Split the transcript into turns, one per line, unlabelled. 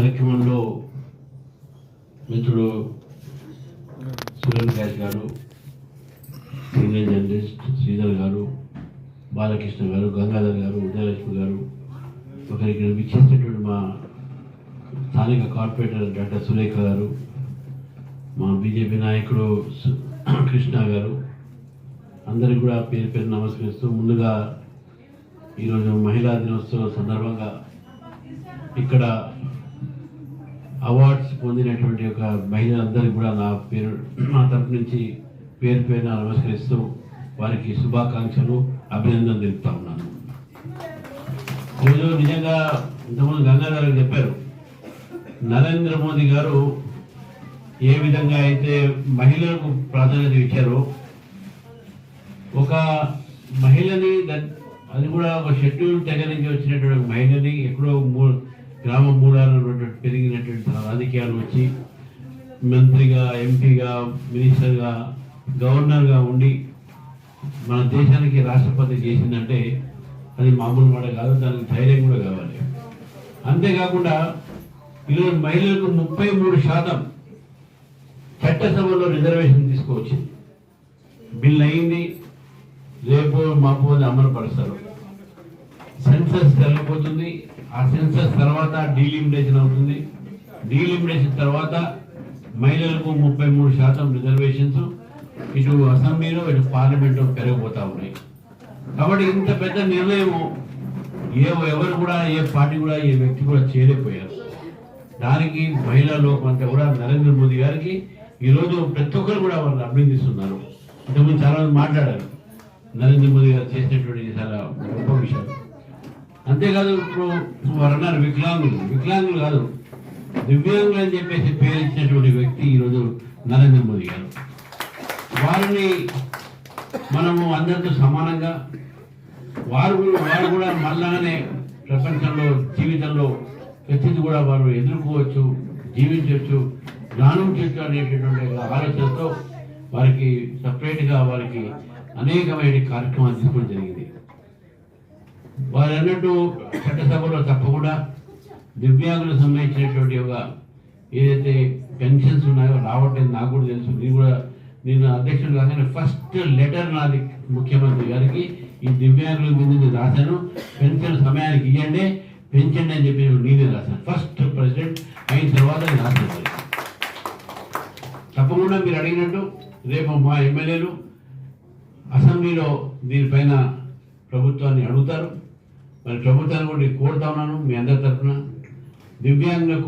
కార్యక్రమంలో మిత్రుడు సురేష్ గారు, సీనియర్ జర్నలిస్ట్ శ్రీధర్ గారు, బాలకృష్ణ గారు, గంగాధర్ గారు, ఉదయలక్ష్మి గారు, ఒకరికి విచ్చేసినటువంటి మా స్థానిక కార్పొరేటర్ డాక్టర్ సురేఖ గారు, మా బీజేపీ నాయకుడు కృష్ణ గారు, అందరికీ కూడా పేరు పేరు నమస్కరిస్తూ ముందుగా ఈరోజు మహిళా దినోత్సవం సందర్భంగా ఇక్కడ అవార్డ్స్ పొందినటువంటి ఒక మహిళలందరికీ కూడా నా తరపు నుంచి పేరు పేరున నమస్కరిస్తూ వారికి శుభాకాంక్షలు, అభినందనలు తెలుపుతా ఉన్నాను. ఈరోజు నిజంగా ఇంతకుముందు గంగాధర్ చెప్పారు, నరేంద్ర మోదీ గారు ఏ విధంగా అయితే మహిళలకు ప్రాధాన్యత ఇచ్చారో, ఒక మహిళని అది కూడా ఒక షెడ్యూల్ తెగ నుంచి వచ్చినటువంటి మహిళని ఎక్కడో గ్రామ మూలాలు పెరిగినటువంటి రాజకీయాలు వచ్చి మంత్రిగా, ఎంపీగా, మినిస్టర్గా, గవర్నర్గా ఉండి మన దేశానికి రాష్ట్రపతి చేసిందంటే అది మామూలు మాట కాదు, దానికి ధైర్యం కూడా కావాలి. అంతేకాకుండా ఈరోజు మహిళలకు 33% చట్టసభలో రిజర్వేషన్ తీసుకువచ్చింది. బిల్ అయింది, రేపు మాపు అమలు పరుస్తారు. సెన్సస్ వెళ్ళిపోతుంది, ఆ సెన్సస్ తర్వాత డీలిమిటేషన్ అవుతుంది. డీలిమిటేషన్ తర్వాత మహిళలకు 33% రిజర్వేషన్స్ ఇటు అసెంబ్లీలో ఇటు పార్లమెంట్లో పెరిగిపోతా ఉన్నాయి. కాబట్టి ఇంత పెద్ద నిర్ణయం ఎవరు కూడా, ఏ పార్టీ కూడా, ఏ వ్యక్తి కూడా చేయలేకపోయారు. దానికి మహిళా లోకం అంతా కూడా నరేంద్ర మోదీ గారికి ఈరోజు ప్రతి ఒక్కరు కూడా వాళ్ళని అభినందిస్తున్నారు. ఇంతకుముందు చాలా మంది మాట్లాడారు నరేంద్ర మోదీ గారు చేసినటువంటి చాలా గొప్ప విషయాలు. అంతేకాదు, ఇప్పుడు వారు అన్నారు వికలాంగులు కాదు, దివ్యాంగులు అని చెప్పేసి పేరు ఇచ్చినటువంటి వ్యక్తి ఈరోజు నరేంద్ర మోదీ గారు. వారిని మనము అందరితో సమానంగా వారు కూడా మళ్ళానే ప్రపంచంలో జీవితంలో ప్రతిదీ కూడా వారు ఎదుర్కోవచ్చు, జీవించవచ్చు, జ్ఞానం చేయొచ్చు అనేటటువంటి ఆలోచనతో వారికి సపరేట్గా వారికి అనేకమైన కార్యక్రమాలు తీసుకోవడం జరిగింది. వారు అన్నట్టు చట్టసభలో తప్పకుండా దివ్యాంగులకు సంబంధించినటువంటి ఒక ఏదైతే పెన్షన్స్ ఉన్నాయో రావట్లేదు, నాకు కూడా తెలుసు. నేను అధ్యక్షుడు కాగానే ఫస్ట్ లెటర్ నాది ముఖ్యమంత్రి గారికి ఈ దివ్యాంగుల మీద నేను రాశాను, పెన్షన్ సమయానికి ఇవ్వండి, పెంచండి అని చెప్పి నేనే రాశాను. ఫస్ట్ ప్రెసిడెంట్ అయిన తర్వాత నేను రాశాను. తప్పకుండా మీరు అడిగినట్టు రేపు మా ఎమ్మెల్యేలు అసెంబ్లీలో దీనిపైన ప్రభుత్వాన్ని అడుగుతారు. మరి ప్రభుత్వాన్ని కూడా కోరుతా ఉన్నాను మీ అందరి తరఫున దివ్యాంగులకు